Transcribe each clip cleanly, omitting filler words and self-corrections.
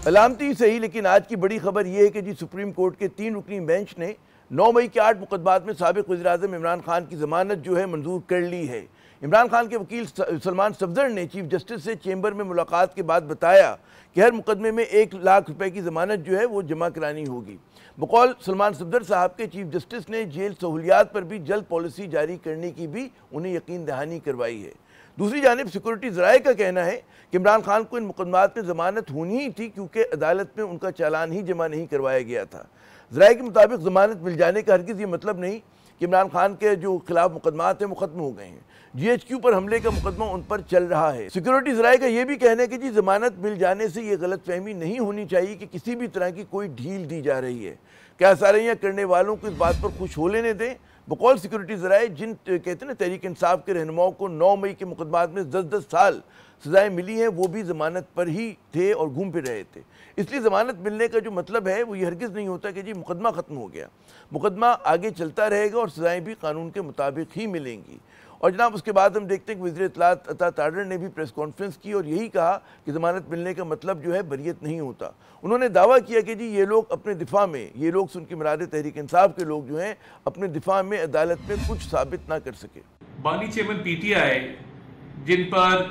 सलामती सही, लेकिन आज की बड़ी खबर यह है कि जी सुप्रीम कोर्ट के 3 रुकनी बेंच ने 9 मई के 8 मुकदमात में साबिक वज़ीर-ए-आज़म इमरान खान की जमानत जो है मंजूर कर ली है। इमरान खान के वकील सलमान सफदर ने चीफ जस्टिस से चैम्बर में मुलाकात के बाद बताया कि हर मुकदमे में 1 लाख रुपए की जमानत जो है वो जमा करानी होगी। बकौल सलमान सफदर साहब के चीफ जस्टिस ने जेल सहूलियात पर भी जल्द पॉलिसी जारी करने की भी उन्हें यकीन दहानी करवाई है। दूसरी जानिब सिक्योरिटी ज़राए का कहना है कि इमरान खान को इन मुकदमात में ज़मानत होनी ही थी क्योंकि अदालत में उनका चालान ही जमा नहीं करवाया गया था। ज़राए के मुताबिक ज़मानत मिल जाने का हरगिज़ ये मतलब नहीं कि इमरान खान के जो खिलाफ मुकदमात हैं वो ख़त्म हो गए हैं। GHQ पर हमले का मुकदमा उन पर चल रहा है। सिक्योरिटी ज़राए का यह भी कहना है कि जी ज़मानत मिल जाने से ये गलतफहमी नहीं होनी चाहिए कि किसी भी तरह की कोई ढील दी जा रही है। क्या सारियाँ करने वालों को इस बात पर खुश हो लेने दें। बकौल सिक्योरिटी ज़राए जिन कहते हैं ना तहरीक इंसाफ के रहनुमाओं को 9 मई के मुकदमात में 10-10 साल सजाएं मिली हैं, वो भी ज़मानत पर ही थे और घूम फिर रहे थे। इसलिए ज़मानत मिलने का जो मतलब है वो ये हरगिज़ नहीं होता कि जी मुकदमा ख़त्म हो गया। मुकदमा आगे चलता रहेगा और सजाएं भी कानून के मुताबिक ही मिलेंगी। और जनाब उसके बाद हम देखते हैं कि वज़ीर इत्तलात अता ताडर ने भी प्रेस कॉन्फ्रेंस की और यही कहा कि ज़मानत मिलने का मतलब जो है बरियत नहीं होता। उन्होंने दावा किया कि जी ये लोग अपने दिफा में, ये लोग सुन के मुराद तहरीक इंसाफ के लोग जो हैं अपने दिफा में अदालत में कुछ साबित ना कर सके। बानी चेयरमैन PTI जिन पर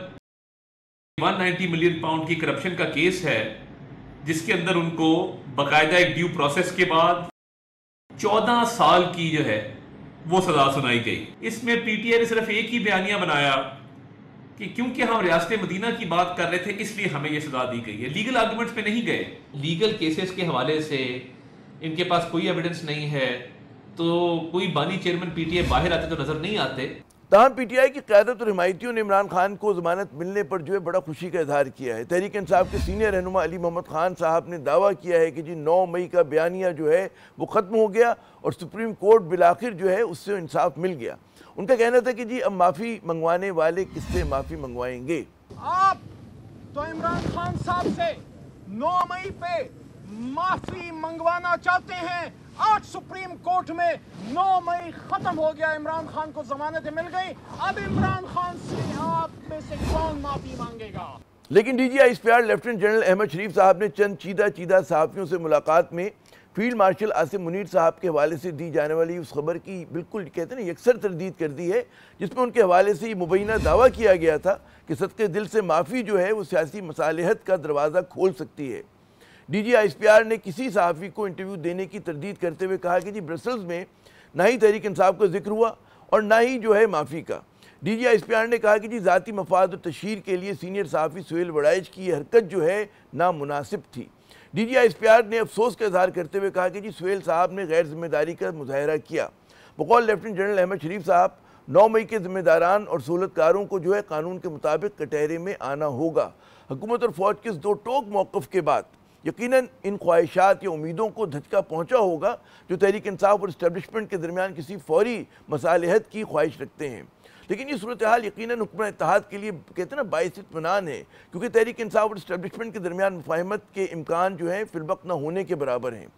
190 मिलियन पाउंड की करप्शन का केस है, जिसके अंदर उनको बाकायदा एक ड्यू प्रोसेस के बाद 14 साल की जो है वो सजा सुनाई गई। इसमें PTI ने सिर्फ एक ही बयानिया बनाया कि क्योंकि हम रियासत मदीना की बात कर रहे थे इसलिए हमें ये सजा दी गई है। लीगल आर्गुमेंट्स पे नहीं गए। लीगल केसेस के हवाले से इनके पास कोई एविडेंस नहीं है, तो कोई बानी चेयरमैन PTI बाहर आते तो नजर नहीं आते। तमाम PTI की क़यादत और हिमायतियों ने इमरान खान को ज़मानत मिलने पर जो है बड़ा खुशी का इजहार किया है। तहरीक इंसाफ के सीनियर रहनुमा अली मोहम्मद खान साहब ने दावा किया है कि जी 9 मई का बयानिया जो है वो ख़त्म हो गया और सुप्रीम कोर्ट बिलाखिर जो है उससे इंसाफ मिल गया। उनका कहना था कि जी अब माफ़ी मंगवाने वाले किससे माफ़ी मंगवाएंगे। आप तो इमरान खान साहब से 9 मई पे माफ़ी मंगवाना चाहते हैं। आज सुप्रीम कोर्ट में 9 मई खत्म हो गया, इमरान खान को जमानत मिल गई। अब इमरान खान से आप में से कौन माफी मांगेगा। लेकिन DGI ISPR lieutenant general Ahmed Sharif sahab ने चंद चीदा सहाफ़ियों से मुलाकात में फील्ड मार्शल आसिम मुनीर साहब के हवाले से दी जाने वाली उस खबर की बिल्कुल कहते हैं ना यकसर तरदीद कर दी है, जिसमें उनके हवाले से ये मुबैना दावा किया गया था कि सदके दिल से माफ़ी जो है वो सियासी मसालिहत का दरवाज़ा खोल सकती है। DGI ISPR ने किसी सहाफ़ी को इंटरव्यू देने की तरदीद करते हुए कहा कि जी ब्रसल्स में ना ही तहरीक इंसाफ का जिक्र हुआ और ना ही जो है माफ़ी का। DGI ISPR ने कहा कि जी ज़ाती मफाद और तशहीर के लिए सीनियर सहाफ़ी सुहेल वड़ाइच की हरकत जो है नामुनासिब थी। DGI ISPR ने अफसोस का इजहार करते हुए कहा कि जी सुहेल साहब ने गैर जिम्मेदारी का मुजाहरा किया। बकौल लेफ्टिनेंट जनरल अहमद शरीफ साहब 9 मई के जिम्मेदारान और सहूलतकारों को जो है कानून के मुताबिक कटहरे में आना होगा। हुकूमत और फौज के इस दो टोक मौक़िफ़ के बाद यकीनन इन ख्वाहिशात या उम्मीदों को धचका पहुंचा होगा जो तहरीक इंसाफ और इस्टेब्लिशमेंट के दरमियान किसी फौरी मसालिहत की ख्वाहिश रखते हैं। लेकिन ये सूरत हाल यकीनन हुकूमत इत्तेहाद के लिए कहते हैं ना बाइस इत्मीनान है, क्योंकि तहरीक इंसाफ और इस्टेब्लिशमेंट के दरमियान मुफाहमत के इम्कान जो है फिलवक्त न होने के बराबर हैं।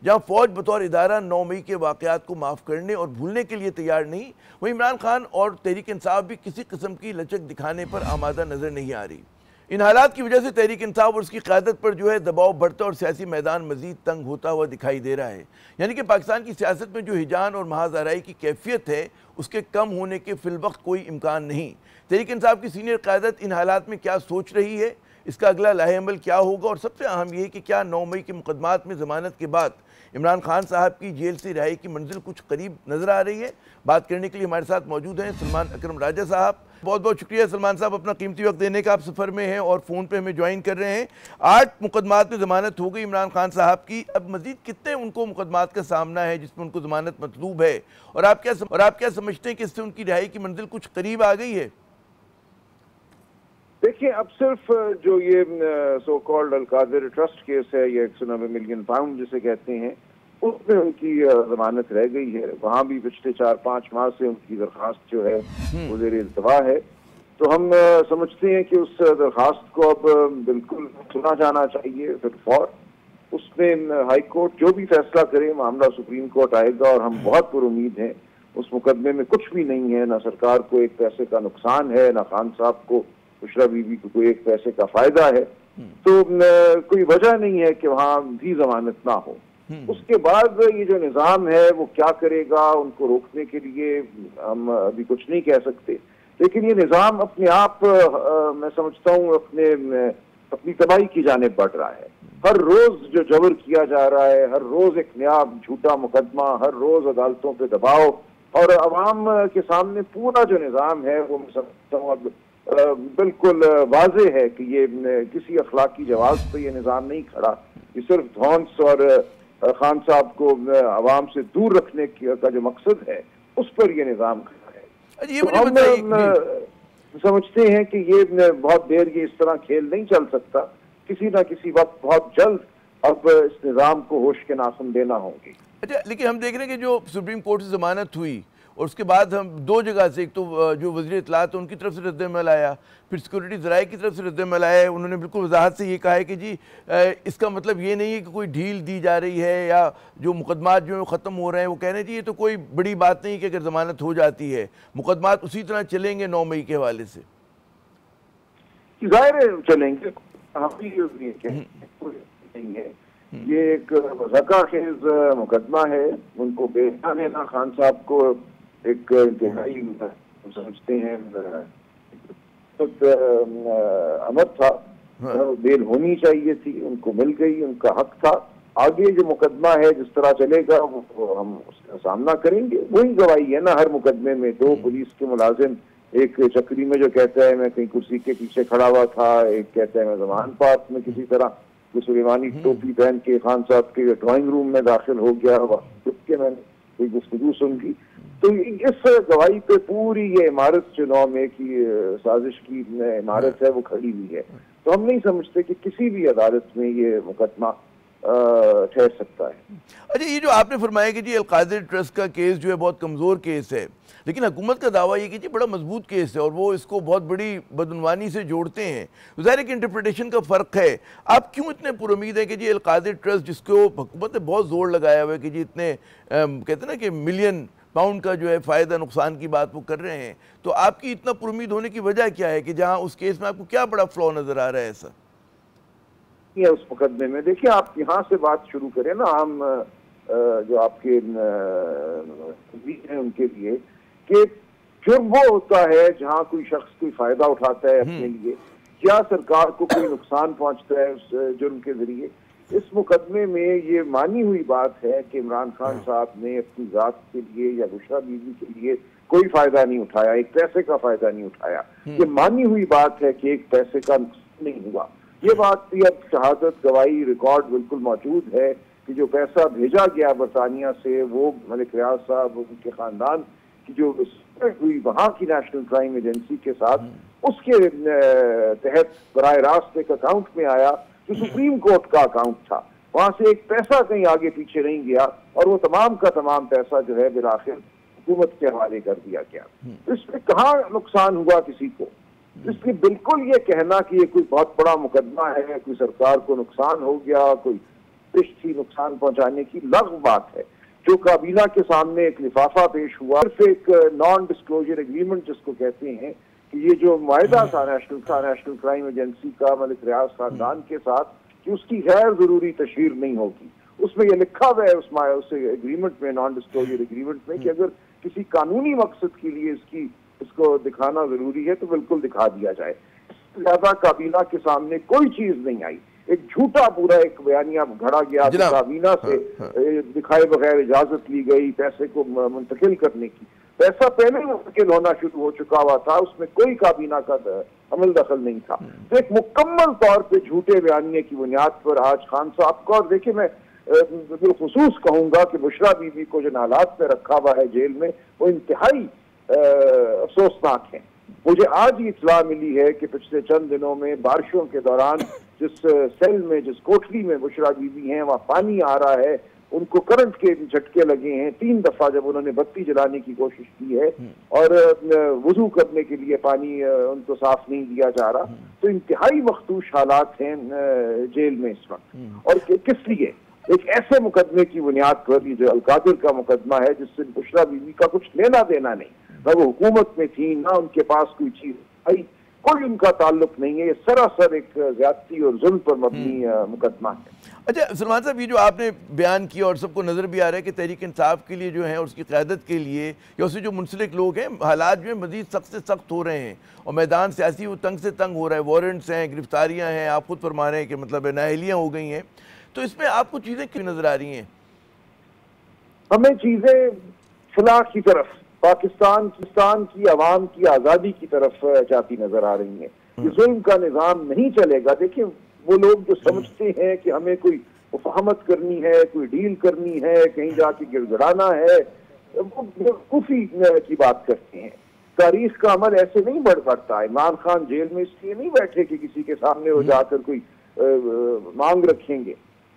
जहाँ फ़ौज बतौर इदारा 9 मई के वाक़यात को माफ़ करने और भूलने के लिए तैयार नहीं, वहीं इमरान खान और तहरीक इंसाफ भी किसी किस्म की लचक दिखाने पर आमादा नज़र नहीं आ रही। इन हालात की वजह से तहरीक इंसाफ और उसकी क़यादत पर जो है दबाव बढ़ता और सियासी मैदान मज़ीद तंग होता हुआ दिखाई दे रहा है। यानी कि पाकिस्तान की सियासत में जो हिजान और महाज़ाराई की कैफियत है उसके कम होने के फिलवक्त कोई इम्कान नहीं। तहरीक इंसाफ की सीनियर क़यादत इन हालात में क्या सोच रही है, इसका अगला लाहेअमल क्या होगा और सबसे अहम यह कि क्या 9 मई के मुकदमात में ज़मानत के बाद इमरान खान साहब की जेल से रिहाई की मंजिल कुछ करीब नज़र आ रही है। बात करने के लिए हमारे साथ मौजूद हैं सलमान अकरम राजा साहब। बहुत बहुत शुक्रिया सलमान साहब अपना कीमती वक्त देने का। आप सफ़र में हैं और फ़ोन पे हमें ज्वाइन कर रहे हैं। 8 मुकदमात में ज़मानत हो गई इमरान खान साहब की, अब मज़ीद कितने उनको मुकदमात का सामना है जिसमें उनको ज़मानत मतलूब है और आप क्या समझते हैं कि इससे उनकी रिहाई की मंजिल कुछ करीब आ गई है? देखिए, अब सिर्फ जो ये so called Al-Qadir trust case है, ये 190 मिलियन पाउंड जिसे कहते हैं, उसमें उनकी जमानत रह गई है। वहाँ भी पिछले 4-5 माह से उनकी दरख्वास्त जो है वो ज़ेर इल्तवा है। तो हम समझते हैं कि उस दरख्वास्त को अब बिल्कुल सुना जाना चाहिए फिर फौर। उसमें हाई कोर्ट जो भी फैसला करे, मामला सुप्रीम कोर्ट आएगा और हम बहुत पुरुमीद हैं। उस मुकदमे में कुछ भी नहीं है, ना सरकार को एक पैसे का नुकसान है, ना खान साहब को, बुशरा बीबी को कोई एक पैसे का फायदा है। तो कोई वजह नहीं है कि वहाँ भी जमानत ना हो। उसके बाद ये जो निज़ाम है वो क्या करेगा, उनको रोकने के लिए हम अभी कुछ नहीं कह सकते, लेकिन ये निज़ाम अपने आप मैं समझता हूँ अपनी तबाही की जानिब बढ़ रहा है। हर रोज जो जबर किया जा रहा है, हर रोज एक नया झूठा मुकदमा, हर रोज अदालतों पे दबाव, और अवाम के सामने पूरा जो निज़ाम है वो मैं समझता हूँ अब बिल्कुल वाज़ेह है कि ये किसी अखलाकी जवाब पे ये निज़ाम नहीं खड़ा। ये सिर्फ धौंस और खान साहब को अवाम से दूर रखने का जो मकसद है उस पर ये निज़ाम खड़ा है। ये तो हम समझते हैं कि ये बहुत देर ये इस तरह खेल नहीं चल सकता, किसी ना किसी वक्त बहुत जल्द अब इस निज़ाम को होश के नाखून देना होंगे। अच्छा, लेकिन हम देख रहे हैं कि जो सुप्रीम कोर्ट से जमानत हुई और उसके बाद हम दो जगह से, एक तो जो वज़ीर इत्तलात उनकी तरफ से रद्द-ए-अमल आया, फिर सिक्योरिटी ज़राए की तरफ से रद्द-ए-अमल आया है। उन्होंने बिल्कुल वजाहत से ये कहा है कि जी इसका मतलब ये नहीं है कि कोई ढील दी जा रही है या जो मुकदमात जो है वो ख़त्म हो रहे हैं। वो कह रहे हैं जी ये तो कोई बड़ी बात नहीं कि अगर ज़मानत हो जाती है, मुकदमात उसी तरह चलेंगे 9 मई के हवाले से। ज़ाहिर है चलेंगे, हम भी नहीं है, ये एक ज़का-खेज़ मुकदमा है। उनको बेजान है ना, खान साहब को एक इंतहाई समझते हैं अमर था, बेल होनी चाहिए थी, उनको मिल गई, उनका हक था। आगे जो मुकदमा है जिस तरह चलेगा वो हम उसका सामना करेंगे। वही गवाही है ना हर मुकदमे में, दो पुलिस के मुलाजिम, एक चक्री में जो कहता है मैं कहीं कुर्सी के पीछे खड़ा हुआ था, एक कहता है मैं जमान पार्क में किसी तरह मुसलमानी टोपी पहन के खान साहब के ड्राइंग रूम में दाखिल हो गया, रुक के मैंने कोई गुफ्तगू सुन की। तो इस गवाही पे पूरी ये इमारत जो 9 मई की साजिश की इमारत है वो खड़ी हुई है। तो हम नहीं समझते कि किसी भी अदालत में ये मुकदमा ठहर सकता है। अच्छा, ये जो आपने फरमाया कि जी अल-कादिर ट्रस्ट का केस जो है बहुत कमज़ोर केस है, लेकिन हुकूमत का दावा ये कि जी बड़ा मजबूत केस है और वो इसको बहुत बड़ी बदनवानी से जोड़ते हैं। ज़ाहिर है कि इंटरप्रिटेशन का फ़र्क है। आप क्यों इतने पुरुमीद हैं कि जी अल-कादिर ट्रस्ट, जिसको हुकूमत ने बहुत ज़ोर लगाया हुआ है कि जी इतने कहते हैं ना कि मिलियन पाउंड का जो है फ़ायदा नुकसान की बात वो कर रहे हैं, तो आपकी इतना पुरुमीद होने की वजह क्या है कि जहाँ उस केस में आपको क्या बड़ा फ्लॉ नज़र आ रहा है ऐसा? उस मुकदमे में देखिए, आप यहाँ से बात शुरू करें ना, हम जो आपके हैं उनके लिए कि जुर्म वो होता है जहाँ कोई शख्स कोई फायदा उठाता है अपने लिए या सरकार को कोई नुकसान पहुंचता है उस जुर्म के जरिए। इस मुकदमे में ये मानी हुई बात है कि इमरान खान साहब ने अपनी जात के लिए या बुशरा बीवी के लिए कोई फायदा नहीं उठाया, एक पैसे का फायदा नहीं उठाया। ये मानी हुई बात है कि एक पैसे का नुकसान नहीं हुआ। ये बात भी अब शहादत गवाही रिकॉर्ड बिल्कुल मौजूद है कि जो पैसा भेजा गया बरतानिया से वो मलिक रियाज साहब उनके खानदान की जो हुई वहाँ की नेशनल क्राइम एजेंसी के साथ उसके तहत बराह रास्त एक अकाउंट में आया जो सुप्रीम कोर्ट का अकाउंट था। वहाँ से एक पैसा कहीं आगे पीछे नहीं गया और वो तमाम का तमाम पैसा जो है बिलाखिर हुकूमत के हवाले कर दिया गया। इसमें कहाँ नुकसान हुआ किसी को? इसलिए बिल्कुल ये कहना कि ये कोई बहुत बड़ा मुकदमा है, कोई सरकार को नुकसान हो गया, कोई थी नुकसान पहुंचाने की, लग़्व बात है। जो काबीना के सामने एक लिफाफा पेश हुआ, सिर्फ एक नॉन डिस्क्लोजर एग्रीमेंट जिसको कहते हैं कि ये जो मुआहदा था नेशनल क्राइम एजेंसी का मलिक रियाज खानदान के साथ कि उसकी गैर जरूरी तशहीर नहीं होगी, उसमें यह लिखा हुआ है उस एग्रीमेंट में, नॉन डिस्क्लोजर एग्रीमेंट में, कि अगर किसी कानूनी मकसद के लिए इसको दिखाना जरूरी है तो बिल्कुल दिखा दिया जाए। ज्यादा काबीना के सामने कोई चीज नहीं आई, एक झूठा पूरा एक बयानिया घड़ा गया तो काबीना से दिखाए बगैर इजाजत ली गई पैसे को मुंतकिल करने की। पैसा पहले मुंतकिल होना शुरू हो चुका हुआ था, उसमें कोई काबीना का अमल दखल नहीं था। तो एक मुकम्मल तौर पे झूठे बयानिए की बुनियाद पर आज खान साहब को, और देखिए मैं बिलखुसूस कहूंगा कि बुशरा बीबी को जिन हालात में रखा हुआ है जेल में वो इंतहाई अफसोसनाक है। मुझे आज ही इत्तला मिली है कि पिछले चंद दिनों में बारिशों के दौरान जिस सेल में, जिस कोठरी में बुशरा बीबी हैं, वहाँ पानी आ रहा है, उनको करंट के झटके लगे हैं। 3 दफा जब उन्होंने बत्ती जलाने की कोशिश की है और वुजू करने के लिए पानी उनको साफ नहीं दिया जा रहा, तो इंतहाई मखदूश हालात हैं जेल में इस वक्त। और किस लिए? एक ऐसे मुकदमे की बुनियाद पर, ये जो अल-कादिर का मुकदमा है जिससे बुशरा बीबी का कुछ लेना देना नहीं, ना वो हुकूमत में थी, ना उनके पास कोई चीज आई, कोई उनका ताल्लुक नहीं है। ये सरासर एक ज्यादती और जुल्म पर मबनी मुकदमा है। अच्छा सलमान साहब, ये जो आपने बयान किया और सबको नज़र भी आ रहा है कि तहरीक इंसाफ के लिए जो है और उसकी क़यादत के लिए या उससे जो मुंसलिक लोग हैं, हालात जो है मज़ीद सख्त से सख्त हो रहे हैं और मैदान सियासी वो तंग से तंग हो रहा है। वारंट्स हैं, गिरफ्तारियाँ हैं, आप खुद फरमा रहे हैं कि मतलब नाअहलियाँ हो गई हैं। तो इसमें आपको चीज़ें क्यों नज़र आ रही हैं? हमें चीज़ें फलाह की तरफ, पाकिस्तान की आवाम की आज़ादी की तरफ जाती नजर आ रही है। ये जुल्म का निज़ाम नहीं चलेगा। देखिए, वो लोग जो समझते हैं कि हमें कोई मुफाहमत करनी है, कोई डील करनी है, कहीं जाके गिड़गिड़ाना है, वो बेवकूफ़ी की बात करते हैं। तारीख का अमल ऐसे नहीं बढ़ता है। इमरान खान जेल में इसलिए नहीं बैठे कि किसी के सामने वो जाकर कोई मांग रखेंगे।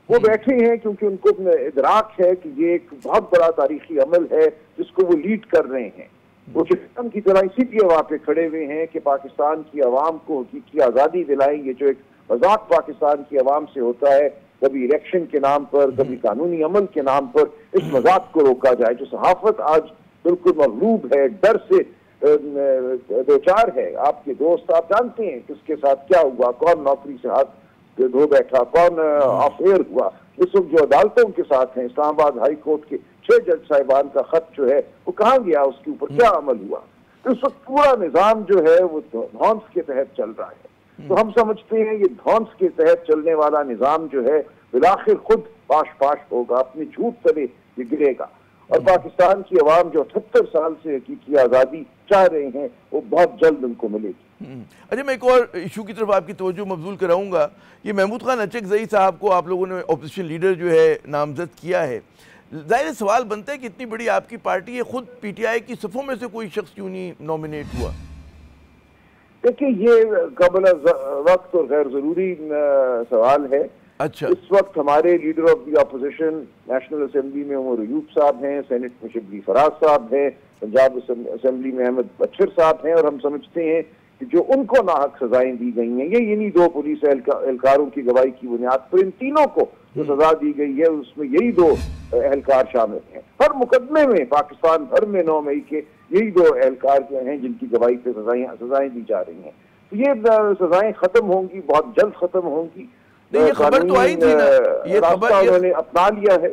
वो बैठे हैं क्योंकि उनको इदराक है कि ये एक बहुत बड़ा तारीखी अमल है जिसको वो लीड कर रहे हैं। वो किसान की तरह इसीलिए वहाँ पे खड़े हुए हैं कि पाकिस्तान की आवाम को हकीकी आज़ादी दिलाएंगे। जो एक मजाक पाकिस्तान की आवाम से होता है, कभी इलेक्शन के नाम पर, कभी कानूनी अमल के नाम पर, इस मजाक को रोका जाए। जो सहाफत आज बिल्कुल मगलूब है, डर से दो चार है। आपके दोस्त आप जानते हैं किसके साथ क्या हुआ, कौन नौकरी से हाथ धो बैठा, कौन ऑफ एयर हुआ। इस वक्त जो अदालतों के साथ हैं, इस्लामाबाद हाई कोर्ट के 6 जज साहिबान का खत जो है वो कहाँ गया, उसके ऊपर क्या अमल हुआ। इस वक्त पूरा निजाम जो है वो ध्वंस के तहत चल रहा है। तो हम समझते हैं ये ध्वंस के तहत चलने वाला निजाम जो है बिलाखिर खुद पाश होगा, अपनी झूठ तले ये गिरेगा और पाकिस्तान की आवाम जो 78 साल से हकीकी आज़ादी चाह रहे हैं वो बहुत जल्द उनको मिलेगी। अच्छा, मैं एक और इशू की तरफ आपकी तवज्जो मबजूल कराऊंगा। ये महमूद खान अचकज़ई साहब को आप लोगों ने अपोजिशन लीडर जो है नामजद किया है। ज़ाहिर सवाल बनता है कि इतनी बड़ी आपकी पार्टी है, खुद PTI की सफ़ों में से कोई शख्स क्यों नहीं नॉमिनेट हुआ? देखिए, ये कबल वक्त और गैर ज़रूरी सवाल है। अच्छा, इस वक्त हमारे leader of the opposition national assembly में उमर अयूब साहब हैं, सेनेट में शिबली फराज साहब हैं, पंजाब असेंबली में अहमद बशीर साहब हैं और हम समझते हैं कि जो उनको नाहक सजाएं दी गई हैं, ये इन्हीं 2 पुलिस एहलकारों की गवाही की बुनियाद पर इन तीनों को जो सजा दी गई है उसमें यही 2 एहलकार शामिल हैं। हर मुकदमे में पाकिस्तान भर में 9 मई के यही 2 एहलकार हैं जिनकी गवाही पे सजाएं दी जा रही हैं। तो ये सजाएं खत्म होंगी, बहुत जल्द खत्म होंगी। ये खबर तो आई थी ना, ये खबर उन्होंने अपना लिया है।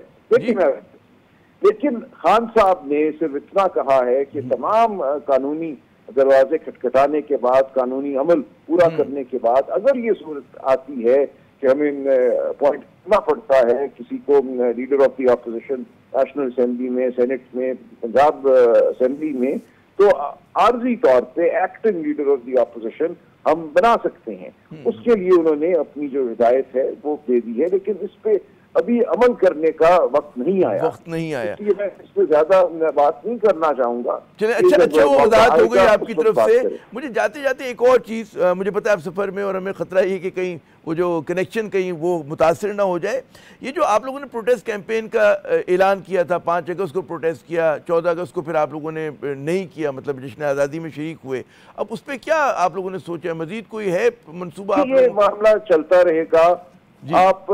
लेकिन खान साहब ने सिर्फ इतना कहा है कि तमाम कानूनी दरवाजे खटखटाने के बाद, कानूनी अमल पूरा करने के बाद अगर ये सूरत आती है कि हमें पॉइंट करना पड़ता है किसी को leader of the opposition national assembly में, सेनेट में, पंजाब असेंबली में, तो आर्जी तौर पे acting leader of the opposition हम बना सकते हैं। उसके लिए उन्होंने अपनी जो हिदायत है वो दे दी है, लेकिन इस पे अभी अमल करने का वक्त नहीं आया। इसलिए मैं इस पे ज्यादा बात नहीं करना चाहूंगा। चलिए, अच्छा वो वजाहत हो गई आपकी तरफ से। मुझे जाते जाते एक और चीज़, मुझे पता है आप सफ़र में और हमें ख़तरा ये कि कहीं वो जो कनेक्शन कहीं वो मुतासर ना हो जाए। ये जो आप लोगों ने प्रोटेस्ट कैंपेन का ऐलान किया था, 5 अगस्त को प्रोटेस्ट किया, 14 अगस्त को फिर आप लोगों ने नहीं किया, मतलब जश्न आज़ादी में शरीक हुए। अब उस पर क्या आप लोगों ने सोचा, मजीद कोई है मनसूबा? ये मामला चलता रहेगा। आप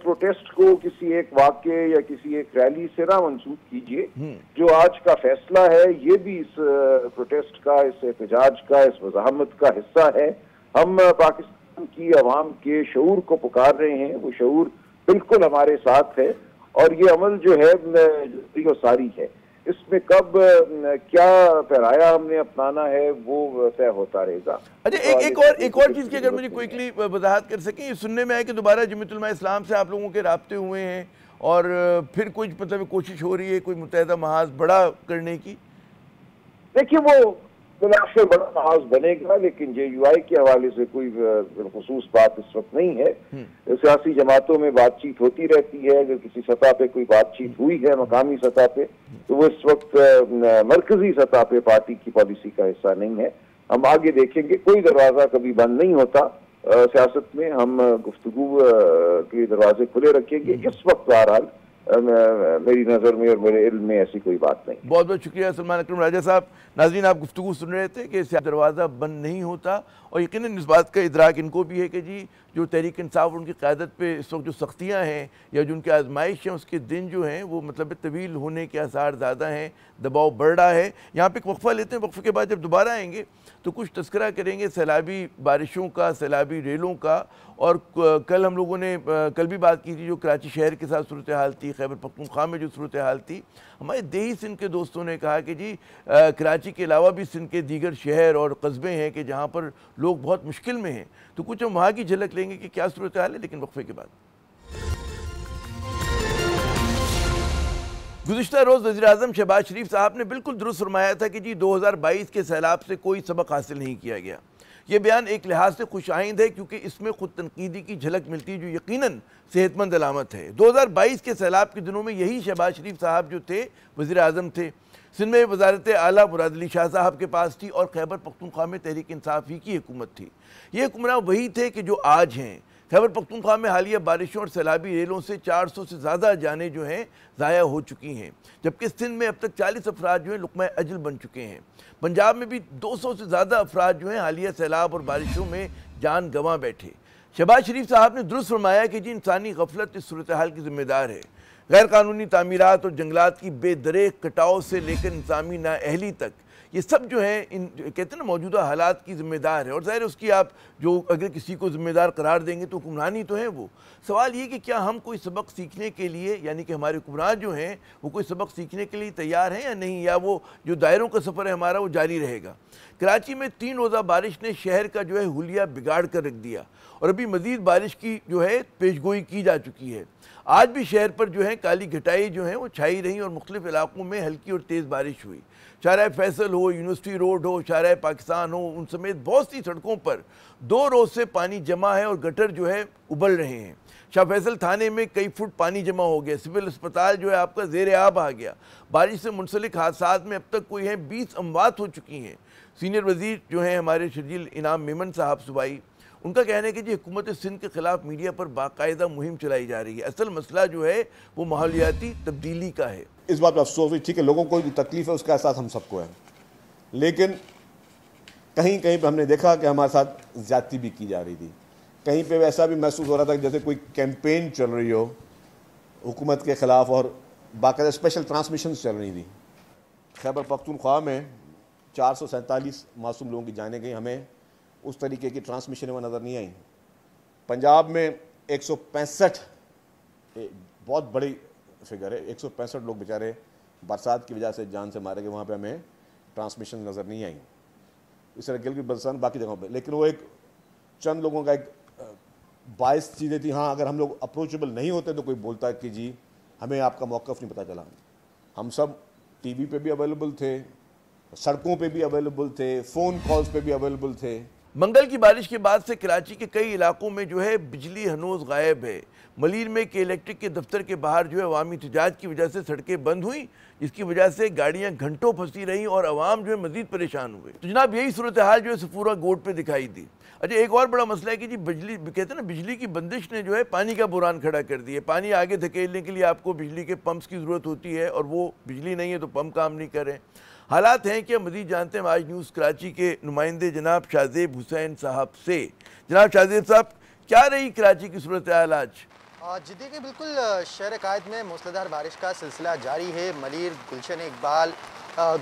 प्रोटेस्ट को किसी एक वाक़े या किसी एक रैली से ना मंसूब कीजिए। जो आज का फैसला है ये भी इस प्रोटेस्ट का, इस एहतजाज का, इस वज़ाहमत का हिस्सा है। हम पाकिस्तान की आवाम के शऊर को पुकार रहे हैं, वो शऊर बिल्कुल हमारे साथ है और ये अमल जो है सारी है। इसमें कब क्या पैराया हमने अपनाना है वो तय होता रहेगा। अच्छा, एक और चीज़ की अगर मुझे क्विकली वजाहत कर सकें। ये सुनने में आया कि दोबारा जमीयत उलमा इस्लाम से आप लोगों के राब्ते हुए हैं और फिर कुछ मतलब कोशिश हो रही है कोई मुत्तहदा महाज बड़ा करने की। देखिए, वो बिलाखिर बड़ा महाज बनेगा, लेकिन JUI के हवाले से कोई खुसूस बात इस वक्त नहीं है। सियासी जमातों में बातचीत होती रहती है। अगर किसी सतह पे कोई बातचीत हुई है मकामी सतह पे, तो वो इस वक्त मरकजी सतह पे पार्टी की पॉलिसी का हिस्सा नहीं है। हम आगे देखेंगे। कोई दरवाजा कभी बंद नहीं होता सियासत में। हम गुफ्तगू के दरवाजे खुले रखेंगे। इस वक्त बहरहाल मेरी नज़र में और मेरे इल्म में ऐसी कोई बात नहीं। बहुत बहुत शुक्रिया सलमान अकरम राजा साहब। नाज़रीन, आप गुफ्तगू सुन रहे थे कि इससे दरवाज़ा बंद नहीं होता, और यकीनन इस बात का इदराक इनको भी है कि जी जो तहरीक इंसाफ उनकी क़यादत पे इस वक्त जो सख्तियाँ हैं या जो उनकी आजमाइश हैं, उसके दिन जो हैं वो मतलब तवील होने के आसार ज़्यादा हैं, दबाव बढ़ रहा है। यहाँ पे एक वक्फ़ा लेते हैं, वक्फ़े के बाद जब दोबारा आएंगे तो कुछ तस्करा करेंगे सैलाबी बारिशों का, सैलाबी रेलों का। और कल हम लोगों ने कल भी बात की थी जो कराची शहर के साथ सूरत हाल थी, खैबर पख्तूनख्वा में जो सूरत हाल थी। हमारे देही सिंध के दोस्तों ने कहा कि जी कराची के अलावा भी सिंध के दीगर शहर और कस्बे हैं कि जहाँ पर लोग बहुत मुश्किल में हैं। तो कुछ हम वहाँ की झलक लेंगे कि क्या सूरत हाल है, लेकिन वक्फे के बाद। गुज़िश्ता रोज़ वज़ीर-ए-आज़म शहबाज शरीफ साहब ने बिल्कुल दुरुस्त फरमाया था कि जी 2022 के सैलाब से कोई सबक हासिल नहीं किया गया। ये बयान एक लिहाज से खुशाइंद है क्योंकि इसमें खुद तनकीदी की झलक मिलती है जो यकीनन सेहतमंद अलामत है। 2022 के सैलाब के दिनों में यही शहबाज शरीफ साहब जो थे वज़ीर-ए-आज़म थे, सिंध में वज़ारत आला मुराद अली शाह साहब के पास थी और खैबर पख्तूनख्वा में तहरीक इंसाफ ही की हुकूमत थी। ये हुक्मरान वही थे कि जो आज हैं। खैबर पख्तूनख्वा में हालिया बारिशों और सैलाबी रेलों से 400 से ज़्यादा जानें जो हैं ज़ाया हो चुकी हैं, जबकि सिंध में अब तक 40 अफराद जो हैं लुक़मा अजल बन चुके हैं। पंजाब में भी 200 से ज़्यादा अफराद जो हैं हालिया सैलाब और बारिशों में जान गंवा बैठे। शहबाज शरीफ साहब ने दुरुस्त फरमाया कि जी इंसानी गफलत इस सूरत हाल की ज़िम्मेदार है। गैर कानूनी तामीरात और जंगलात की बेदरेक कटाव से लेकर इंसानी नाअहली तक, ये सब जो है इन कहते हैं ना मौजूदा हालात की ज़िम्मेदार है। और ज़ाहिर उसकी आप जो अगर किसी को ज़िम्मेदार करार देंगे तो हुक्मरानी तो है वो। सवाल ये कि क्या हम कोई सबक सीखने के लिए, यानी कि हमारे हुक्मरान जो हैं वो कोई सबक सीखने के लिए तैयार हैं या नहीं, या वो जो दायरों का सफ़र है हमारा वो जारी रहेगा। कराची में 3 रोज़ा बारिश ने शहर का जो है हुलिया बिगाड़ कर रख दिया और अभी मज़ीद बारिश की जो है पेशगोई की जा चुकी है। आज भी शहर पर जो है काली घटाई जो है वो छाई रही और मुख्तलिफ इलाकों में हल्की और तेज़ बारिश हुई। शाहराह फैसल हो, यूनिवर्सिटी रोड हो, शाहराह पाकिस्तान हो, उन समेत बहुत सी सड़कों पर 2 रोज़ से पानी जमा है और गटर जो है उबल रहे हैं। शाह फैसल थाने में कई फुट पानी जमा हो गया। सिविल अस्पताल जो है आपका ज़ेर आब आ गया। बारिश से मुंसलिक हादसात में अब तक कोई हैं 20 अमवात हो चुकी हैं। सीनियर वज़ीर जो हैं हमारे शर्जील इनाम मेमन साहब सूबाई, उनका कहना है कि जी हुकूमत सिंध के ख़िलाफ़ मीडिया पर बाकायदा मुहिम चलाई जा रही है। असल मसला जो है वो माहौलियाती तब्दीली का है। इस बात पर अफसोस है, ठीक है लोगों को तकलीफ है, उसका एहसास हम सबको है, लेकिन कहीं कहीं पे हमने देखा कि हमारे साथ ज़्यादती भी की जा रही थी। कहीं पे ऐसा भी महसूस हो रहा था जैसे कोई कैंपेन चल रही हो हुकूमत के ख़िलाफ़ और बाकायदा स्पेशल ट्रांसमिशन चल रही थी। खैबर पख्तूनख्वा में 447 मासूम लोगों की जानें गई, हमें उस तरीके की ट्रांसमिशन वहाँ नज़र नहीं आई। पंजाब में 165, बहुत बड़ी फिगर है, 165 लोग बेचारे बरसात की वजह से जान से मारे गए, वहाँ पे हमें ट्रांसमिशन नज़र नहीं आई। इस तरह गिलगित बल्तिस्तान बाकी जगहों पे, लेकिन वो एक चंद लोगों का एक बाइस चीज़ें थी। हाँ, अगर हम लोग अप्रोचेबल नहीं होते तो कोई बोलता है कि जी हमें आपका मौक़िफ़ नहीं पता चला। हम सब टीवी पे भी अवेलेबल थे, सड़कों पे भी अवेलेबल थे, फ़ोन कॉल्स पे भी अवेलेबल थे। मंगल की बारिश के बाद से कराची के कई इलाकों में जो है बिजली हनूज़ गायब है। मलीर में के इलेक्ट्रिक के दफ्तर के बाहर जो है अवामी एहतजाज की वजह से सड़कें बंद हुई, जिसकी वजह से गाड़ियां घंटों फंसी रहीं और अवाम जो है मजीद परेशान हुए। तो जनाब यही सूरत हाल जो है सफूरा गोड पे दिखाई दी। अच्छा, एक और बड़ा मसला है कि जी बिजली, कहते हैं ना बिजली की बंदिश ने जो है पानी का बुरान खड़ा कर दिया। पानी आगे धकेलने के लिए आपको बिजली के पंप्स की ज़रूरत होती है और वो बिजली नहीं है तो पंप काम नहीं करें। हालात हैं कि मज़ीद जानते हैं आज न्यूज़ कराची के नुमाइंदे जनाब शाहजेब हुसैन साहब से। जनाब शाहजेब साहब, क्या रही कराची की सूरत हाल आज? जी देखिए, बिल्कुल शहर कायद में मूसलाधार बारिश का सिलसिला जारी है। मलीर, गुलशन इकबाल,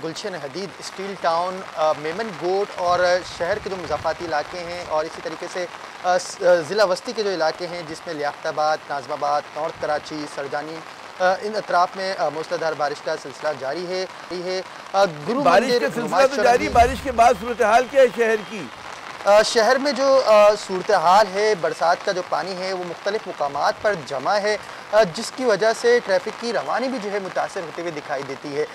गुलशन हदीद, स्टील टाउन, मेमन गोट और शहर के जो मुज़ाफ़ाती इलाके हैं और इसी तरीके से ज़िला वस्ती के जो इलाके हैं जिसमें लियाकताबाद, नाज़माबाद, नॉर्थ कराची, सरजानी, इन अतराफ़ में मूसलाधार बारिश का सिलसिला जारी है। गुरु बारिश का सिलसिला तो जारी, बारिश के बाद सूरत हाल क्या है शहर की? शहर में जो सूरत हाल है, बरसात का जो पानी है वो मुख्तलिफ मुकामात पर जमा है, जिसकी वजह से ट्रैफिक की रवानी भी जो है मुतासर होते हुए दिखाई देती है।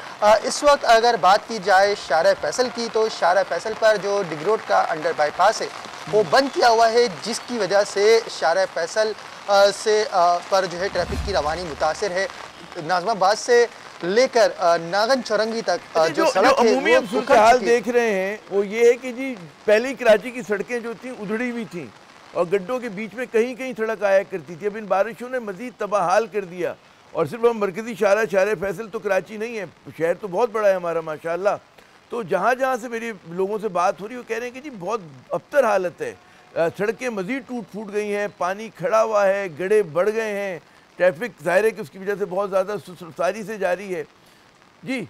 इस वक्त अगर बात की जाए शाहराह फैसल की, तो शाहराह फैसल पर जो डिग रोड का अंडर बाईपास है वो बंद किया हुआ है, जिसकी वजह से शाहराह फैसल से पर जो है ट्रैफिक की रवानी मुतासर है। नाज़माबाद से लेकर नागन चौरंगी तक जो सड़क है अमूमी सूरत हाल देख रहे हैं वो ये है कि जी पहले कराची की सड़कें जो थी उधड़ी हुई थी और गड्ढों के बीच में कहीं कहीं सड़क आया करती थी। अब इन बारिशों ने मजीद तबाहाल कर दिया और सिर्फ हम मरकज़ी शाहर फैसल तो कराची नहीं है, शहर तो बहुत बड़ा है हमारा माशाअल्लाह। तो जहाँ जहाँ से मेरी लोगों से बात हो रही है वो कह रहे हैं कि जी बहुत अबतर हालत है, सड़कें मज़ीद टूट फूट गई हैं, पानी खड़ा हुआ है, गड्ढे बढ़ गए हैं, ट्रैफिक ज़ाहिर है कि उसकी वजह से बहुत ज़्यादा रफ्तारी से जारी है। जी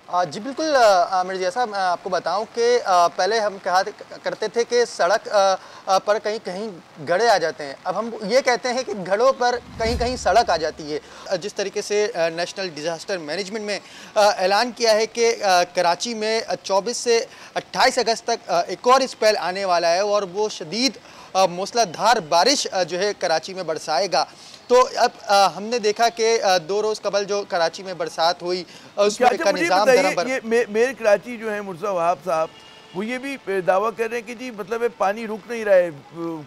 जी बिल्कुल आमिर, जैसा मैं आपको बताऊं कि पहले हम कहा करते थे कि सड़क पर कहीं कहीं गड्ढे आ जाते हैं, अब हम ये कहते हैं कि गड्ढों पर कहीं कहीं सड़क आ जाती है। जिस तरीके से नेशनल डिज़ास्टर मैनेजमेंट में ऐलान किया है कि कराची में 24 से 28 अगस्त तक एक और स्पेल आने वाला है और वो शदीद मूसलाधार बारिश जो है कराची में बरसाएगा। तो अब हमने देखा कि 2 रोज़ कबल जो कराची में बरसात हुई उसमें का निज़ाम ये मेयर कराची जो है मुर्जा वहाब साहब, वो ये भी दावा कर रहे हैं कि जी मतलब पानी रुक नहीं रहा है,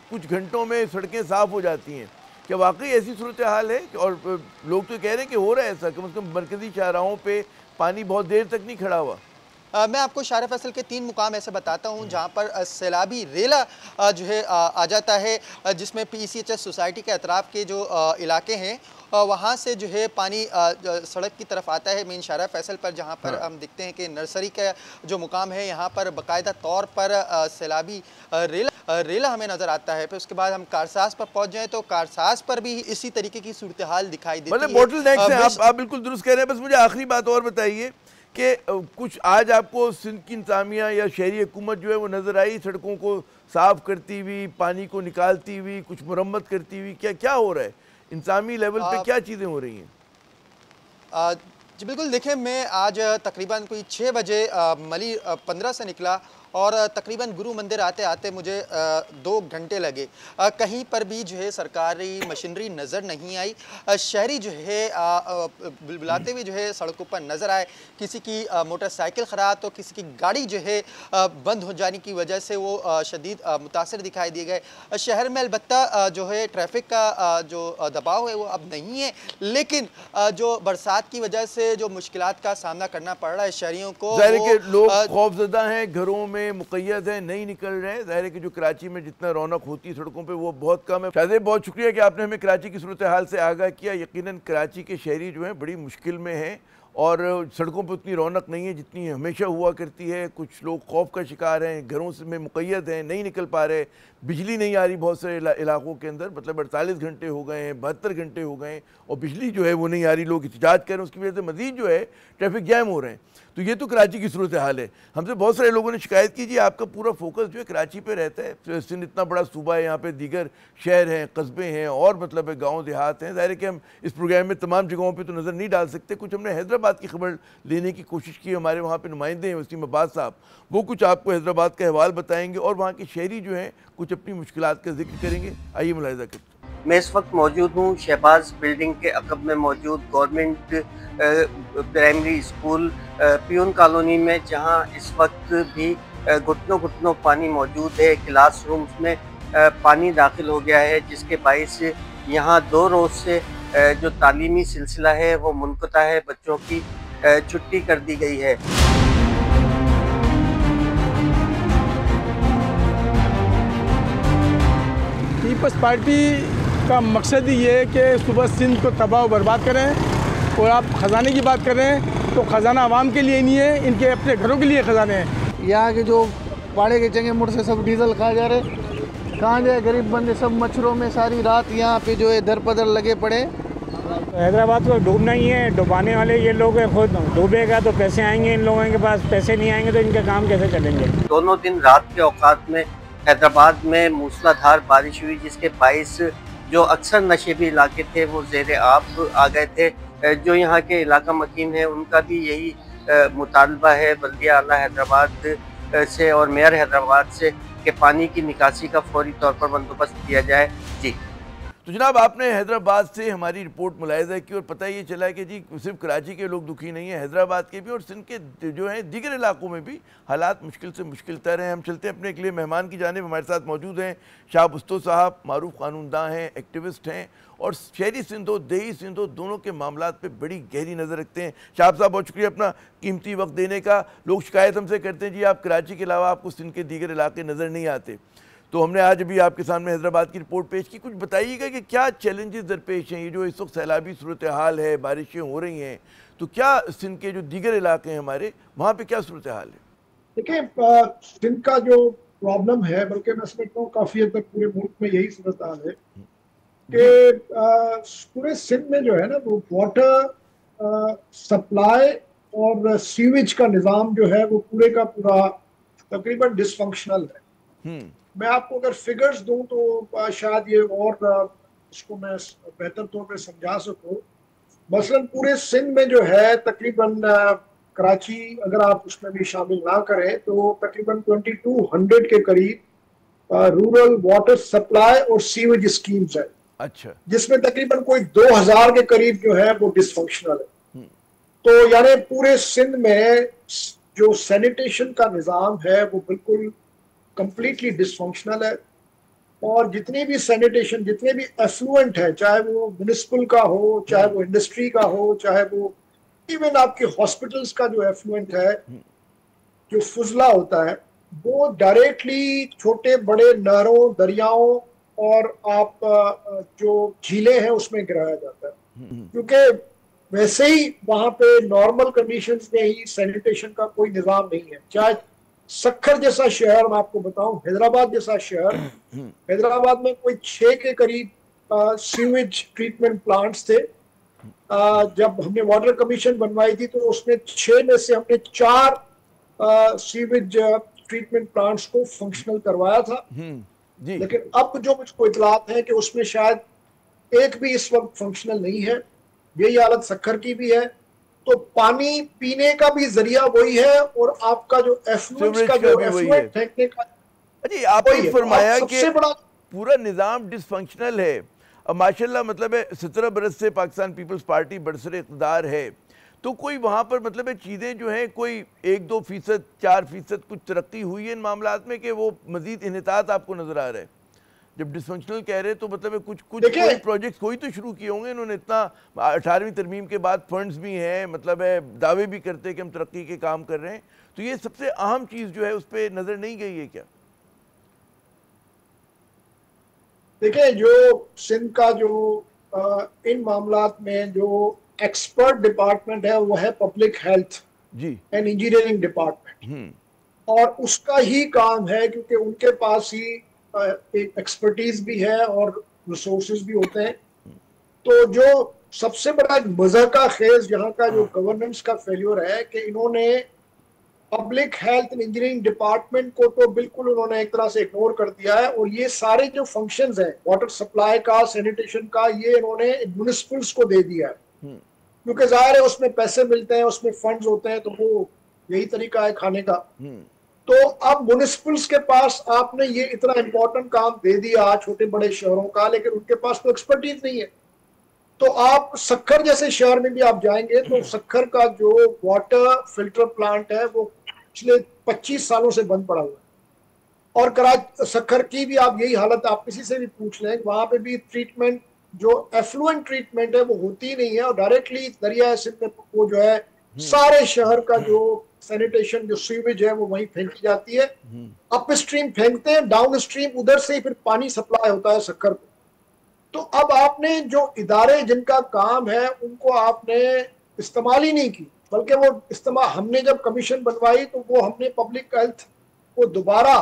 कुछ घंटों में सड़कें साफ़ हो जाती हैं। क्या वाकई ऐसी सूरत हाल है? और लोग तो कह रहे हैं कि हो रहा है ऐसा, कम से कम मरकज़ी शाहराहों पे पानी बहुत देर तक नहीं खड़ा हुआ। मैं आपको शाहर फैसल के 3 मुकाम ऐसे बताता हूं जहां पर सैलाबी रेला जो है आ जाता है, जिसमें PCHS सोसाइटी के अतराफ़ के जो इलाके हैं वहाँ से जो है पानी सड़क की तरफ आता है मेन शाहर फैसल पर, जहाँ पर हम देखते हैं कि नर्सरी का जो मुकाम है यहाँ पर बाकायदा तौर पर सैलाबी रेला हमें नज़र आता है। फिर उसके बाद हम कारसाज पर पहुँच जाएँ तो कारसाज पर भी इसी तरीके की सूरत हाल दिखाई देती है। बोटल नेक से आप बिल्कुल दुरुस्त कह रहे हैं। बस मुझे आखिरी बात और बताइए कि कुछ आज आपको सिंध की इंतजामिया या शहरी हुकूमत जो है वो नज़र आई सड़कों को साफ़ करती हुई, पानी को निकालती हुई, कुछ मुरम्मत करती हुई? क्या हो रहा है इंतजामी लेवल पे, क्या चीज़ें हो रही हैं? जी बिल्कुल, देखिए मैं आज तकरीबन कोई 6 बजे मली 15 से निकला और तकरीबन गुरु मंदिर आते आते मुझे 2 घंटे लगे। कहीं पर भी जो है सरकारी मशीनरी नज़र नहीं आई। शहरी जो है बुलबुलाते हुए जो है सड़कों पर नज़र आए। किसी की मोटरसाइकिल ख़राब तो किसी की गाड़ी जो है बंद हो जाने की वजह से वो शदीद मुतासर दिखाई दिए गए। शहर में अलबत्ता जो है ट्रैफिक का जो दबाव है वो अब नहीं है, लेकिन जो बरसात की वजह से जो मुश्किलात का सामना करना पड़ रहा है शहरियों को, लोग खौफजदा हैं, घरों में मुक़य्यद है, नहीं निकल रहे हैं। ज़ाहिर है कि जो कराची में जितना रौनक होती है सड़कों पे वो बहुत कम है। शायद बहुत शुक्रिया कि आपने हमें कराची की सूरत हाल से आगाह किया। यकीनन कराची के शहरी जो हैं बड़ी मुश्किल में हैं और सड़कों पर उतनी रौनक नहीं है जितनी हमेशा हुआ करती है। कुछ लोग खौफ का शिकार हैं, घरों से में मुक़य्यद हैं, नहीं निकल पा रहे, बिजली नहीं आ रही बहुत सारे इलाकों के अंदर, मतलब 48 घंटे हो गए हैं, 72 घंटे हो गए हैं और बिजली जो है वो नहीं आ रही। लोग एहतजाज कर रहे हैं, उसकी वजह से मज़ीद जो है ट्रैफिक जैम हो रहे हैं। तो ये तो कराची की सूरत हाल है। हमसे बहुत सारे लोगों ने शिकायत की जी आपका पूरा फोकस जो है कराची पे रहता है, सिंध इतना बड़ा सूबा है, यहाँ पे दीगर शहर हैं, कस्बे हैं और मतलब गांव देहात हैं। ज़ाहिर है कि हम इस प्रोग्राम में तमाम जगहों पे तो नज़र नहीं डाल सकते। कुछ हमने हैदराबाद की खबर लेने की कोशिश की, हमारे वहाँ पे नुमाइंदे हैं वसीम अब्बास साहब, वो कुछ आपको हैदराबाद का अहवाल बताएंगे और वहाँ के शहरी जो हैं कुछ अपनी मुश्किलात का जिक्र करेंगे। आइए मुलाहिज़ा करते हैं। मैं इस वक्त मौजूद हूँ शहबाज बिल्डिंग के अकब में मौजूद government primary school peon colony में, जहाँ इस वक्त भी घुटनों पानी मौजूद है। क्लासरूम्स में पानी दाखिल हो गया है, जिसके बाइस यहाँ 2 रोज़ से जो तालीमी सिलसिला है वो मुनक़ता है, बच्चों की छुट्टी कर दी गई है। पीपल्स पार्टी का मकसद ही ये है कि सुबह सिंध को तबाह बर्बाद करें। और आप ख़जाने की बात कर रहे हैं तो ख़जाना आवाम के लिए नहीं है, इनके अपने घरों के लिए ख़जाने हैं। यहाँ के जो पाड़े के चंगे मुड़ से सब डीजल खा जा रहे, कहाँ जाए गरीब बंदे, सब मच्छरों में सारी रात यहाँ पे जो है दर पदर लगे पड़े। हैदराबाद को डूबना ही है, डुबाने वाले ये लोग हैं। खुद डूबेगा तो पैसे आएंगे इन लोगों के पास, पैसे नहीं आएंगे तो इनके काम कैसे चलेंगे। दोनों दिन रात के औकात में हैदराबाद में मूसलाधार बारिश हुई, जिसके बाइस जो अक्सर नशेबी इलाके थे वो ज़ेरे आब आ गए थे। जो यहाँ के इलाका मकीन है उनका भी यही मुतालबा है बल्दिया आला हैदराबाद से और मेयर हैदराबाद से कि पानी की निकासी का फौरी तौर पर बंदोबस्त किया जाए। जी तो जनाब, आपने हैदराबाद से हमारी रिपोर्ट मुलाहिज़ा की और पता ये चला कि जी सिर्फ कराची के लोग दुखी नहीं हैं, हैदराबाद के भी और सिंध के जो हैं दीगर इलाकों में भी हालात मुश्किल से मुश्किल तर हैं। हम चलते हैं अपने अगले मेहमान की जानिब। हमारे साथ मौजूद हैं शाह बुस्तो साहब, मारूफ कानूनदां हैं, एक्टिविस्ट हैं और शहरी सिंध हो देही सिंध हो दोनों के मामलात पे बड़ी गहरी नज़र रखते हैं। शाह साहब बहुत शुक्रिया अपना कीमती वक्त देने का। लोग शिकायत हमसे करते हैं जी आप कराची के अलावा आपको सिंध के दीगर इलाके नज़र नहीं आते, तो हमने आज अभी आपके सामने हैदराबाद की रिपोर्ट पेश की। कुछ बताइएगा कि क्या चैलेंजेस दरपेश हैं, ये जो इस वक्त सैलाबी सूरत हाल है, बारिशें हो रही हैं, तो क्या सिंध के जो दीगर इलाके हैं हमारे, वहाँ पे क्या सूरत हाल है? देखिए, सिंध का जो प्रॉब्लम है, बल्कि मैं समझता हूँ काफी हद तक पूरे मुल्क में यही सूरत हाल है कि पूरे सिंध में जो है ना, वो वाटर सप्लाई और सीवेज का निज़ाम जो है वो पूरे का पूरा तकरीबन डिसफंक्शनल है। मैं आपको अगर फिगर्स दूं तो शायद ये और इसको मैं बेहतर तौर पे समझा सकूं। मसलन पूरे सिंध में जो है तकरीबन कराची अगर आप उसमें भी शामिल ना करें तो तकरीबन 2200 के करीब रूरल वाटर सप्लाई और सीवेज स्कीम्स है। अच्छा। जिसमें तकरीबन कोई 2000 के करीब जो है वो डिसफंक्शनल है। तो यानी पूरे सिंध में जो सैनिटेशन का निज़ाम है वो बिल्कुल कंप्लीटली डिसफंक्शनल है। और जितनी भी सैनिटेशन, जितने भी एफ्लुएंट है, चाहे वो म्युनिसिपल का हो, चाहे वो इंडस्ट्री का हो, चाहे वो इवन आपके हॉस्पिटल्स का जो एफ्लुएंट है, जो फुजला होता है, वो डायरेक्टली छोटे बड़े नहरों, दरियाओं और आप जो झीलें हैं उसमें गिराया जाता है। क्योंकि वैसे ही वहां पे नॉर्मल कंडीशंस में ही सैनिटेशन का कोई निज़ाम नहीं है। चाहे सक्खर जैसा शहर, मैं आपको बताऊं, हैदराबाद जैसा शहर, हैदराबाद में कोई 6 के करीब सीवेज ट्रीटमेंट प्लांट्स थे। जब हमने वाटर कमीशन बनवाई थी तो उसमें 6 में से हमने 4 सीवेज ट्रीटमेंट प्लांट्स को फंक्शनल करवाया था। लेकिन अब जो मुझको इतलात है कि उसमें शायद एक भी इस वक्त फंक्शनल नहीं है। यही हालत सक्खर की भी है। तो पानी पीने का भी जरिया वही है और आपका जो एफ्लुएंट्स का जो एफ्लुएंट फेंकने का, अजी आपने फरमाया कि पूरा निज़ाम डिसफंक्शनल है। अब माशाल्लाह मतलब है 17 बरस से पाकिस्तान पीपल्स पार्टी बरसर इक़्तिदार है, तो कोई वहाँ पर मतलब है चीज़ें जो हैं कोई 1-2%, 4% कुछ तरक्की हुई है इन मामलात में कि वो मज़ीद इन्हितात आपको नज़र आ रहा है? जब डिसफंक्शनल कह रहे तो मतलब है कुछ कोई प्रोजेक्ट कोई तो शुरू किए होंगे इन्होंने। इतना 18वीं तरमीम के बाद फंड्स भी हैं, मतलब है दावे भी करते हैं कि हम तरक्की के काम कर रहे हैं, तो ये सबसे अहम चीज़ जो है उस पर नज़र नहीं गई है क्या? देखिए, जो सिंध का जो इन मामलात में जो एक्सपर्ट डिपार्टमेंट है वो है public health and engineering department, और उसका ही काम है क्योंकि उनके पास ही एक एक्सपर्टीज भी है और रिसोर्सेज भी होते हैं। तो जो सबसे बड़ा मज़ा का खेज यहाँ का जो गवर्नेंस का फेल्योर है कि इन्होंने public health and engineering department को तो बिल्कुल उन्होंने एक तरह से इग्नोर कर दिया है। और ये सारे जो फंक्शंस हैं वाटर सप्लाई का, सैनिटेशन का, ये इन्होंने म्युनिसिपल्स को दे दिया है। क्योंकि जाहिर है उसमें पैसे मिलते हैं, उसमें फंड्स होते हैं, तो वो यही तरीका है खाने का। तो अब म्युनिसिपल्स के पास आपने ये इतना इंपॉर्टेंट काम दे दिया छोटे बड़े शहरों का, लेकिन उनके पास तो एक्सपर्टीज नहीं है। तो आप सक्खर जैसे शहर में भी आप जाएंगे तो सक्खर का जो वाटर फिल्टर प्लांट है वो पिछले 25 सालों से बंद पड़ा हुआ है। और कराची सक्खर की भी आप यही हालत, आप किसी से भी पूछ लें, वहां पे भी ट्रीटमेंट जो एफ्लुएंट ट्रीटमेंट है वो होती नहीं है और डायरेक्टली दरिया सिंध में वो जो है सारे शहर का जो सैनिटेशन जो सीवेज है वो वहीं फेंकी जाती है। अप स्ट्रीम फेंकते हैं, डाउन स्ट्रीम उधर से ही फिर पानी सप्लाई होता है सक्खर को। तो अब आपने जो इदारे जिनका काम है उनको आपने इस्तेमाल ही नहीं की, बल्कि वो इस्तेमाल, हमने जब कमीशन बनवाई तो वो हमने पब्लिक हेल्थ को दोबारा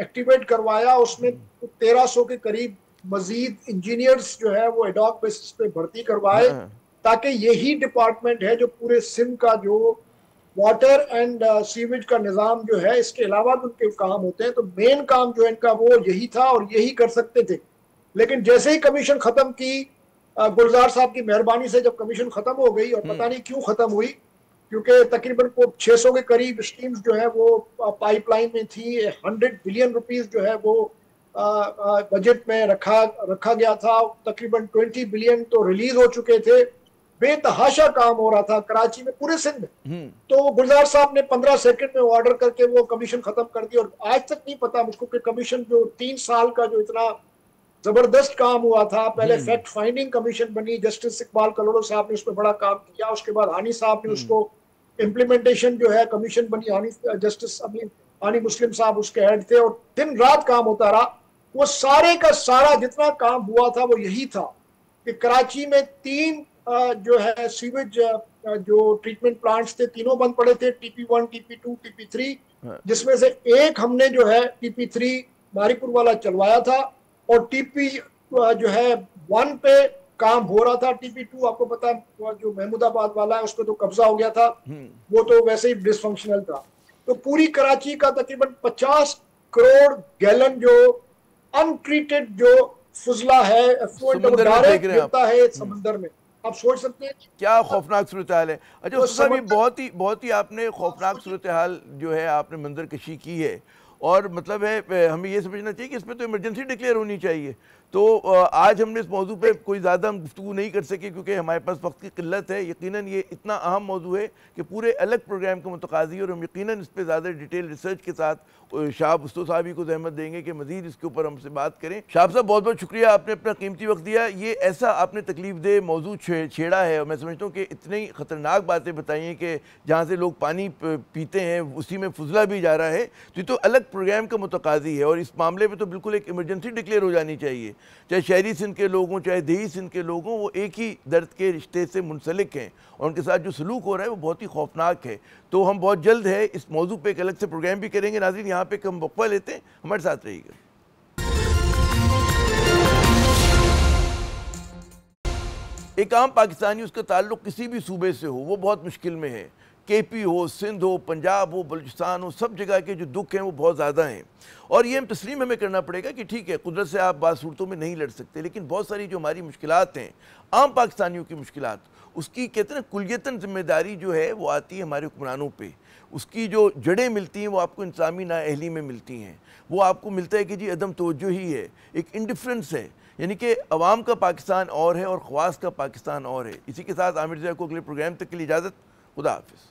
एक्टिवेट करवाया। उसमें 1300 के करीब मजीद इंजीनियर्स जो है वो एडॉक बेसिस पे भर्ती करवाए, ताकि यही डिपार्टमेंट है जो पूरे सिंध का जो वाटर एंड सीवेज का निज़ाम जो है, इसके अलावा भी उनके काम होते हैं। तो मेन काम जो है इनका वो यही था और यही कर सकते थे। लेकिन जैसे ही कमीशन खत्म की, गुलजार साहब की मेहरबानी से जब कमीशन खत्म हो गई, और पता नहीं क्यों खत्म हुई, क्योंकि तकरीबन 600 के करीब स्कीम्स जो है वो पाइपलाइन में थी। 100 बिलियन रुपीस जो है वो बजट में रखा गया था। तकरीबन 20 बिलियन तो रिलीज हो चुके थे। बेतहाशा काम हो रहा था कराची में, पूरे सिंध में। तो गुलजार साहब ने 15 सेकंड में ऑर्डर करके वो कमीशन खत्म कर दी। और आज तक नहीं पता मुझको कि कमीशन जो 3 साल का जो इतना जबरदस्त काम हुआ था, पहले फैक्ट फाइंडिंग कमीशन बनी, जस्टिस इकबाल कलोड़ो साहब ने उस पर बड़ा काम किया। उसके बाद हानी साहब ने उसको इम्प्लीमेंटेशन जो है कमीशन बनी, हानी जस्टिस आनी मुस्लिम साहब उसके हेड थे, और दिन रात काम होता रहा। वो सारे का सारा जितना काम हुआ था वो यही था कि कराची में 3 जो है सीवेज जो ट्रीटमेंट प्लांट्स थे, तीनों बंद पड़े थे, TP1, TP2, TP3, जिसमें से एक हमने जो है TP3 मारीपुर वाला चलवाया था, और TP जो है 1 पे काम हो रहा था। TP2 आपको पता है जो महमूदाबाद वाला है उस पर तो कब्जा हो गया था, वो तो वैसे ही डिसफंक्शनल था। तो पूरी कराची का तकरीबन 50 करोड़ गैलन जो अनट्रीटेड जो फुजला है डायरेक्ट गिरता है समंदर में। आप सोच सकते हैं क्या खौफनाक सूरत हाल है। अच्छा तो उसका भी बहुत ही आपने खौफनाक सूरत हाल जो है आपने मंजर कशी की है, और मतलब है हमें ये समझना चाहिए कि इसमें तो इमरजेंसी डिक्लेयर होनी चाहिए। तो आज हमने इस मौजू पे कोई ज़्यादा हम गुफ्तगू नहीं कर सके क्योंकि हमारे पास वक्त की किल्लत है। यकीनन ये इतना अहम मौजू है कि पूरे अलग प्रोग्राम का मुतकाज़ी है, और हम यकीनन इस पर ज़्यादा डिटेल रिसर्च के साथ शाहब उस्तो साहब ही को जहमत देंगे कि मज़ीद इसके ऊपर हमसे बात करें। शाहब साहब बहुत बहुत शुक्रिया, आपने अपना कीमती वक्त दिया। ये ऐसा आपने तकलीफ दे मौजू छेड़ा है, और मैं समझता हूँ कि इतनी ख़तरनाक बातें बताई हैं कि जहाँ से लोग पानी पीते हैं उसी में फुजला भी जा रहा है। तो ये तो अलग प्रोग्राम का मुतकाज़ी है, और इस मामले में तो बिल्कुल एक इमरजेंसी डिक्लेयर हो जानी चाहिए। चाहे शहरी सिंध के लोग हों चाहे देही सिंध के लोग हों, वो एक ही दर्द के रिश्ते से मुंसलिक हैं, और उनके साथ जो सलूक हो रहा है वो बहुत ही खौफनाक है। तो हम बहुत जल्द है इस मौजू पे एक अलग से प्रोग्राम भी करेंगे। नाज़रीन यहाँ पे हम वक्फा लेते हैं, हमारे साथ रहिएगा। एक आम पाकिस्तानी उसका ताल्लुक किसी भी सूबे से हो वो बहुत मुश्किल में है। KP हो, सिंध हो, पंजाब हो, बलूचिस्तान हो, सब जगह के जो दुख हैं वो बहुत ज़्यादा हैं, और ये हम तस्लीम हमें करना पड़ेगा कि ठीक है कुदरत से आप बात सूरतों में नहीं लड़ सकते, लेकिन बहुत सारी जो हमारी मुश्किलात हैं आम पाकिस्तानियों की मुश्किलात, उसकी कहते हैं कुलियतन जिम्मेदारी जो है वो आती है हमारे हुक्मरानों पे। उसकी जो जड़ें मिलती हैं वो आपको इंसानी नाअहली में मिलती हैं। वो आपको मिलता है कि जी अदम तवज्जो ही है, एक इंडिफरेंस है, यानी कि अवाम का पाकिस्तान और है और ख्वास का पाकिस्तान और है। इसी के साथ आमिर ज़िया को अगले प्रोग्राम तक के लिए इजाज़त। खुदा हाफिज़।